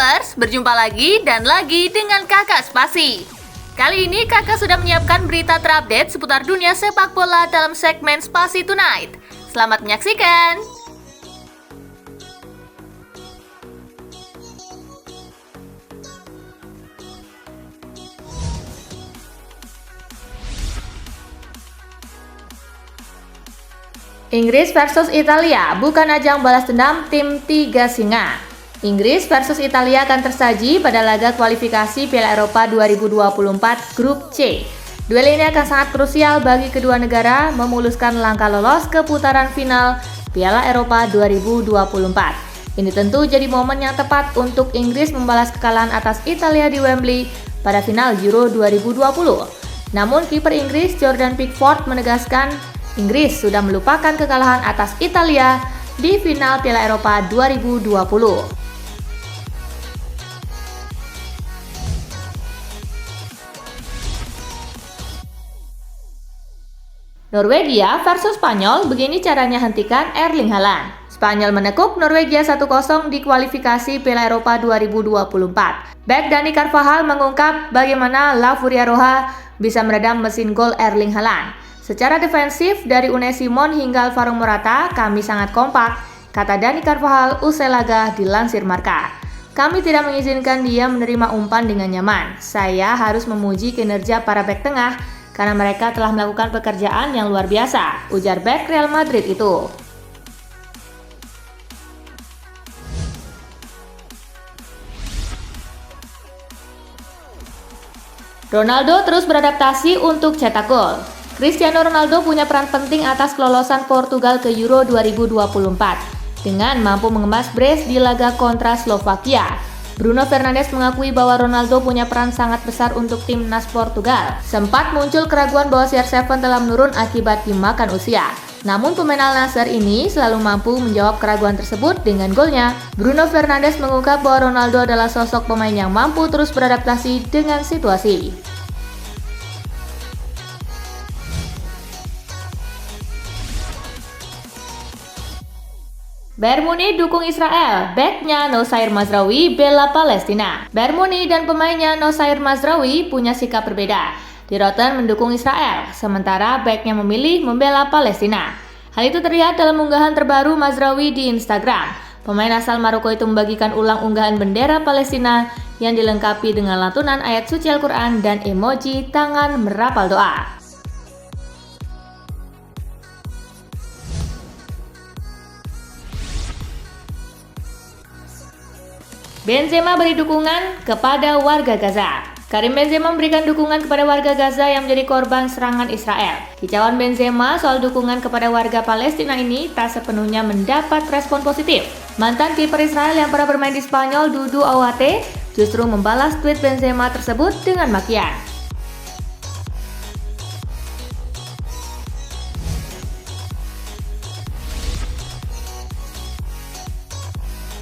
Lovers, berjumpa lagi dan lagi dengan Kakak Spasi. Kali ini Kakak sudah menyiapkan berita terupdate seputar dunia sepak bola dalam segmen Spasi Tonight. Selamat menyaksikan! Inggris versus Italia bukan ajang balas dendam tim Tiga Singa. Inggris versus Italia akan tersaji pada laga kualifikasi Piala Eropa 2024 Grup C. Duel ini akan sangat krusial bagi kedua negara memuluskan langkah lolos ke putaran final Piala Eropa 2024. Ini tentu jadi momen yang tepat untuk Inggris membalas kekalahan atas Italia di Wembley pada final Euro 2020. Namun kiper Inggris Jordan Pickford menegaskan Inggris sudah melupakan kekalahan atas Italia di final Piala Eropa 2020. Norwegia versus Spanyol, begini caranya hentikan Erling Haaland. Spanyol menekuk Norwegia 1-0 di kualifikasi Piala Eropa 2024. Bek Dani Carvajal mengungkap bagaimana La Furia Roja bisa meredam mesin gol Erling Haaland. Secara defensif, dari Unai Simon hingga Alvaro Morata, kami sangat kompak, kata Dani Carvajal usai laga dilansir Marca. Kami tidak mengizinkan dia menerima umpan dengan nyaman. Saya harus memuji kinerja para bek tengah, karena mereka telah melakukan pekerjaan yang luar biasa, ujar bek Real Madrid itu. Ronaldo terus beradaptasi untuk cetak gol. Cristiano Ronaldo punya peran penting atas kelolosan Portugal ke Euro 2024 dengan mampu mengemas brace di laga kontra Slovakia. Bruno Fernandes mengakui bahwa Ronaldo punya peran sangat besar untuk timnas Portugal. Sempat muncul keraguan bahwa CR7 telah menurun akibat dimakan usia. Namun pemain Al Nassr ini selalu mampu menjawab keraguan tersebut dengan golnya. Bruno Fernandes mengungkap bahwa Ronaldo adalah sosok pemain yang mampu terus beradaptasi dengan situasi. Bayern Munich dukung Israel, beknya Nosair Mazraoui bela Palestina. Bayern Munich dan pemainnya Nosair Mazraoui punya sikap berbeda. Di Rotten mendukung Israel, sementara beknya memilih membela Palestina. Hal itu terlihat dalam unggahan terbaru Mazraoui di Instagram. Pemain asal Maroko itu membagikan ulang unggahan bendera Palestina yang dilengkapi dengan lantunan ayat suci Al-Quran dan emoji tangan merapal doa. Benzema beri dukungan kepada warga Gaza. Karim Benzema memberikan dukungan kepada warga Gaza yang menjadi korban serangan Israel. Kicauan Benzema soal dukungan kepada warga Palestina ini tak sepenuhnya mendapat respon positif. Mantan kiper Israel yang pernah bermain di Spanyol, Dudu Awate, justru membalas tweet Benzema tersebut dengan makian.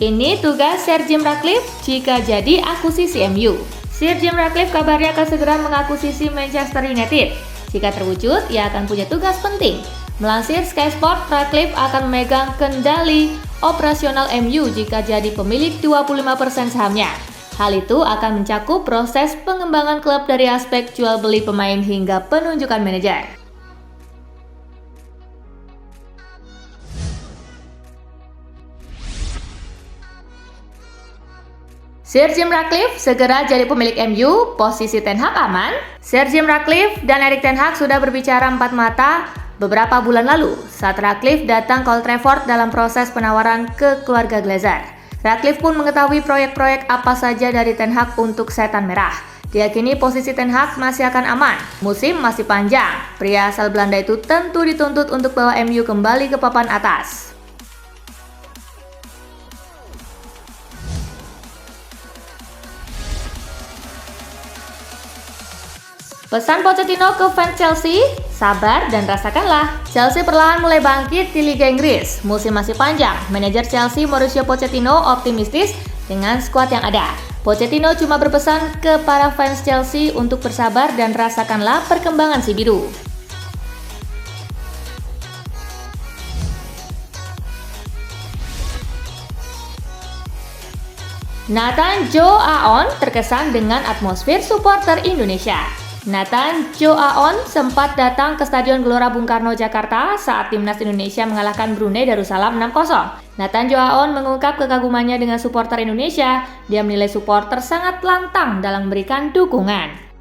Ini tugas Sir Jim Ratcliffe jika jadi akuisisi MU. Sir Jim Ratcliffe kabarnya akan segera mengakuisisi Manchester United. Jika terwujud, ia akan punya tugas penting. Melansir Sky Sport, Ratcliffe akan memegang kendali operasional MU jika jadi pemilik 25% sahamnya. Hal itu akan mencakup proses pengembangan klub dari aspek jual beli pemain hingga penunjukan manajer. Sir Jim Ratcliffe segera jadi pemilik MU, posisi Ten Hag aman? Sir Jim Ratcliffe dan Erik Ten Hag sudah berbicara empat mata beberapa bulan lalu saat Ratcliffe datang ke Old Trafford dalam proses penawaran ke keluarga Glazer. Ratcliffe pun mengetahui proyek-proyek apa saja dari Ten Hag untuk Setan Merah. Diyakini posisi Ten Hag masih akan aman. Musim masih panjang. Pria asal Belanda itu tentu dituntut untuk bawa MU kembali ke papan atas. Pesan Pochettino ke fans Chelsea, sabar dan rasakanlah. Chelsea perlahan mulai bangkit di Liga Inggris. Musim masih panjang. Manajer Chelsea Mauricio Pochettino optimistis dengan skuad yang ada. Pochettino cuma berpesan ke para fans Chelsea untuk bersabar dan rasakanlah perkembangan si biru. Nathan Joe Aon terkesan dengan atmosfer supporter Indonesia. Nathan Joe Aon sempat datang ke Stadion Gelora Bung Karno, Jakarta saat timnas Indonesia mengalahkan Brunei Darussalam 6-0. Nathan Joe Aon mengungkap kekagumannya dengan supporter Indonesia. Dia menilai supporter sangat lantang dalam memberikan dukungan.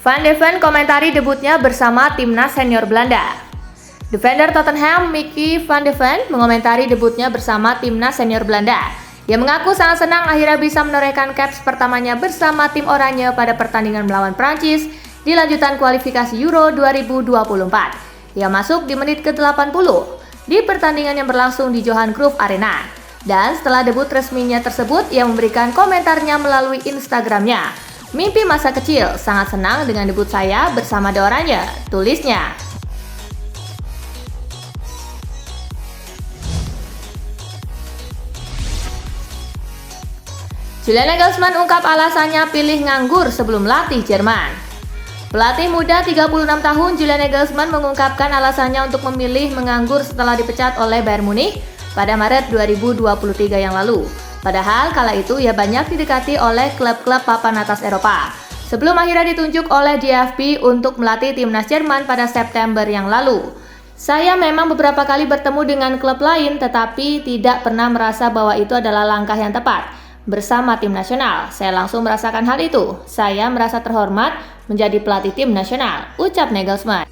Van de Ven komentari debutnya bersama timnas senior Belanda. Defender Tottenham Mickey van de Ven mengomentari debutnya bersama timnas senior Belanda. Ia mengaku sangat senang akhirnya bisa menorehkan caps pertamanya bersama tim Oranye pada pertandingan melawan Prancis di lanjutan kualifikasi Euro 2024. Ia masuk di menit ke-80 di pertandingan yang berlangsung di Johan Cruyff Arena. Dan setelah debut resminya tersebut, ia memberikan komentarnya melalui Instagramnya. Mimpi masa kecil, sangat senang dengan debut saya bersama The Oranye, tulisnya. Julian Nagelsmann ungkap alasannya pilih nganggur sebelum latih Jerman. Pelatih muda 36 tahun Julian Nagelsmann mengungkapkan alasannya untuk memilih menganggur setelah dipecat oleh Bayern Munich pada Maret 2023 yang lalu. Padahal kala itu ia banyak didekati oleh klub-klub papan atas Eropa. Sebelum akhirnya ditunjuk oleh DFB untuk melatih timnas Jerman pada September yang lalu. Saya memang beberapa kali bertemu dengan klub lain tetapi tidak pernah merasa bahwa itu adalah langkah yang tepat. Bersama tim nasional, saya langsung merasakan hal itu. Saya merasa terhormat menjadi pelatih tim nasional, ucap Nagelsmann.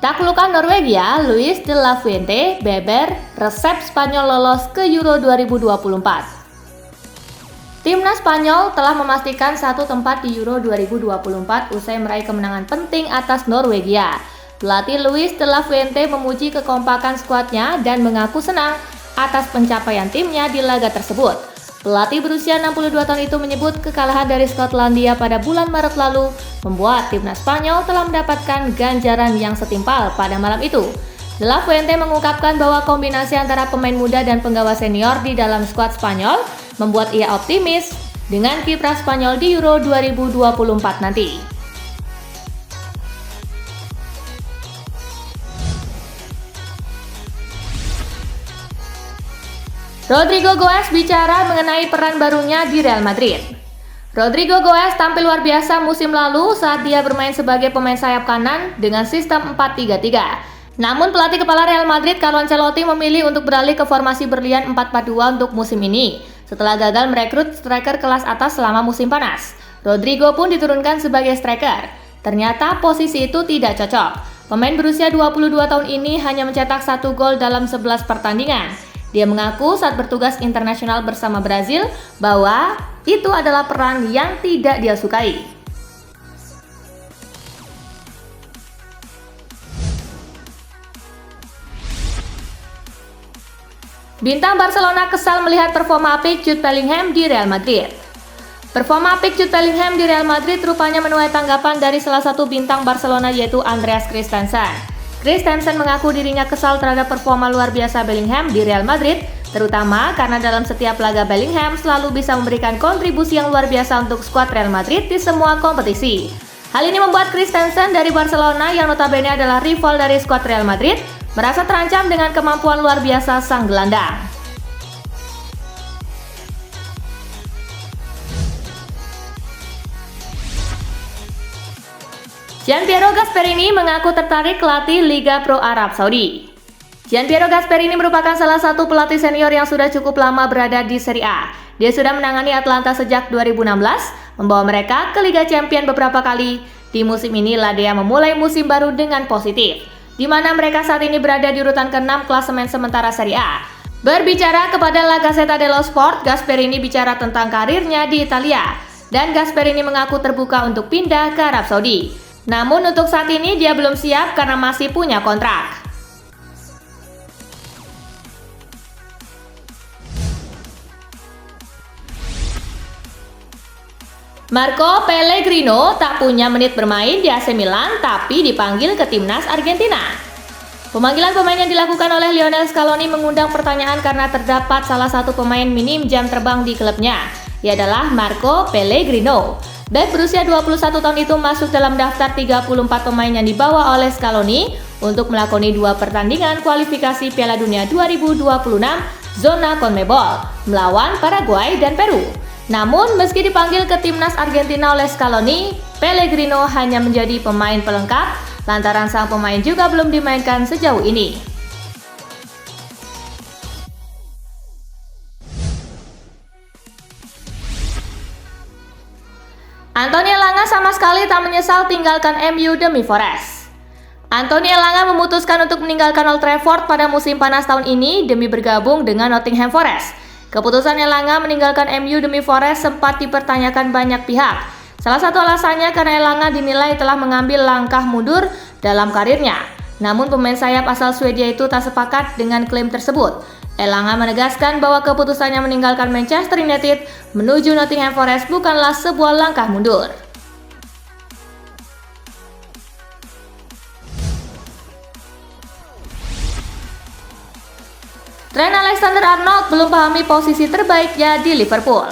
Taklukan Norwegia, Luis de la Fuente beber resep Spanyol lolos ke Euro 2024. Timnas Spanyol telah memastikan satu tempat di Euro 2024 usai meraih kemenangan penting atas Norwegia. Pelatih Luis de la Fuente memuji kekompakan skuadnya dan mengaku senang atas pencapaian timnya di laga tersebut. Pelatih berusia 62 tahun itu menyebut kekalahan dari Skotlandia pada bulan Maret lalu membuat timnas Spanyol telah mendapatkan ganjaran yang setimpal pada malam itu. De la Fuente mengungkapkan bahwa kombinasi antara pemain muda dan penggawa senior di dalam skuad Spanyol membuat ia optimis dengan kiprah Spanyol di Euro 2024 nanti. Rodrigo Goes bicara mengenai peran barunya di Real Madrid. Rodrigo Goes tampil luar biasa musim lalu saat dia bermain sebagai pemain sayap kanan dengan sistem 4-3-3. Namun pelatih kepala Real Madrid Carlo Ancelotti memilih untuk beralih ke formasi berlian 4-4-2 untuk musim ini setelah gagal merekrut striker kelas atas selama musim panas. Rodrigo pun diturunkan sebagai striker. Ternyata posisi itu tidak cocok. Pemain berusia 22 tahun ini hanya mencetak 1 gol dalam 11 pertandingan. Dia mengaku saat bertugas internasional bersama Brazil bahwa itu adalah peran yang tidak dia sukai. Bintang Barcelona kesal melihat performa apik Jude Bellingham di Real Madrid. Performa apik Jude Bellingham di Real Madrid rupanya menuai tanggapan dari salah satu bintang Barcelona yaitu Andreas Christensen. Christensen mengaku dirinya kesal terhadap performa luar biasa Bellingham di Real Madrid, terutama karena dalam setiap laga Bellingham selalu bisa memberikan kontribusi yang luar biasa untuk skuad Real Madrid di semua kompetisi. Hal ini membuat Christensen dari Barcelona yang notabene adalah rival dari skuad Real Madrid merasa terancam dengan kemampuan luar biasa sang gelandang. Gianpiero Gasperini mengaku tertarik latih Liga Pro Arab Saudi. Gianpiero Gasperini merupakan salah satu pelatih senior yang sudah cukup lama berada di Serie A. Dia sudah menangani Atalanta sejak 2016, membawa mereka ke Liga Champions beberapa kali. Di musim ini, La Dea memulai musim baru dengan positif, di mana mereka saat ini berada di urutan ke-6 klasemen sementara Serie A. Berbicara kepada La Gazzetta dello Sport, Gasperini bicara tentang karirnya di Italia, dan Gasperini mengaku terbuka untuk pindah ke Arab Saudi. Namun untuk saat ini dia belum siap karena masih punya kontrak. Marco Pellegrino tak punya menit bermain di AC Milan tapi dipanggil ke timnas Argentina. Pemanggilan pemain yang dilakukan oleh Lionel Scaloni mengundang pertanyaan karena terdapat salah satu pemain minim jam terbang di klubnya. Ia adalah Marco Pellegrino. Bek berusia 21 tahun itu masuk dalam daftar 34 pemain yang dibawa oleh Scaloni untuk melakoni 2 pertandingan kualifikasi Piala Dunia 2026 zona CONMEBOL melawan Paraguay dan Peru. Namun, meski dipanggil ke timnas Argentina oleh Scaloni, Pellegrino hanya menjadi pemain pelengkap lantaran sang pemain juga belum dimainkan sejauh ini. Anthony Elanga sama sekali tak menyesal tinggalkan MU demi Forest. Anthony Elanga memutuskan untuk meninggalkan Old Trafford pada musim panas tahun ini demi bergabung dengan Nottingham Forest. Keputusan Elanga meninggalkan MU demi Forest sempat dipertanyakan banyak pihak. Salah satu alasannya karena Elanga dinilai telah mengambil langkah mundur dalam karirnya. Namun pemain sayap asal Swedia itu tak sepakat dengan klaim tersebut. Elanga menegaskan bahwa keputusannya meninggalkan Manchester United menuju Nottingham Forest bukanlah sebuah langkah mundur. Trent Alexander-Arnold belum pahami posisi terbaiknya di Liverpool.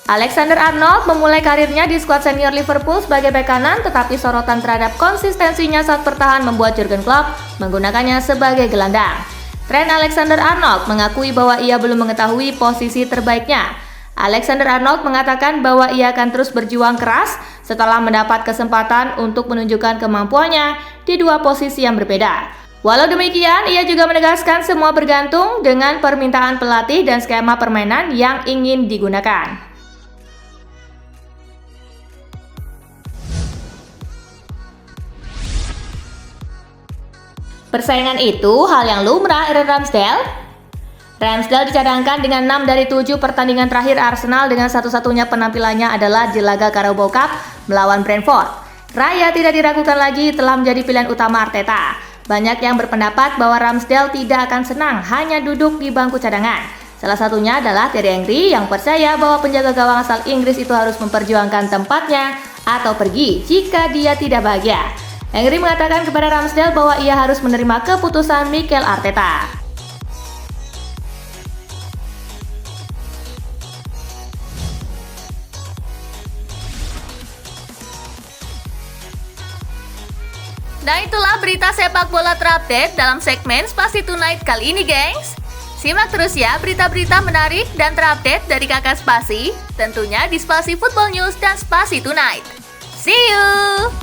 Alexander-Arnold memulai karirnya di skuad senior Liverpool sebagai bek kanan, tetapi sorotan terhadap konsistensinya saat bertahan membuat Jurgen Klopp menggunakannya sebagai gelandang. Trent Alexander-Arnold mengakui bahwa ia belum mengetahui posisi terbaiknya. Alexander-Arnold mengatakan bahwa ia akan terus berjuang keras setelah mendapat kesempatan untuk menunjukkan kemampuannya di 2 posisi yang berbeda. Walau demikian, ia juga menegaskan semua bergantung dengan permintaan pelatih dan skema permainan yang ingin digunakan. Persaingan itu hal yang lumrah Aaron Ramsdale. Ramsdale dicadangkan dengan 6 dari 7 pertandingan terakhir Arsenal dengan satu-satunya penampilannya adalah di laga Carabao Cup melawan Brentford. Raya tidak diragukan lagi telah menjadi pilihan utama Arteta. Banyak yang berpendapat bahwa Ramsdale tidak akan senang hanya duduk di bangku cadangan. Salah satunya adalah Thierry Henry yang percaya bahwa penjaga gawang asal Inggris itu harus memperjuangkan tempatnya atau pergi jika dia tidak bahagia. Henry mengatakan kepada Ramsdale bahwa ia harus menerima keputusan Mikel Arteta. Nah, itulah berita sepak bola terupdate dalam segmen Spasi Tonight kali ini, gengs. Simak terus ya berita-berita menarik dan terupdate dari Kakak Spasi, tentunya di Spasi Football News dan Spasi Tonight. See you!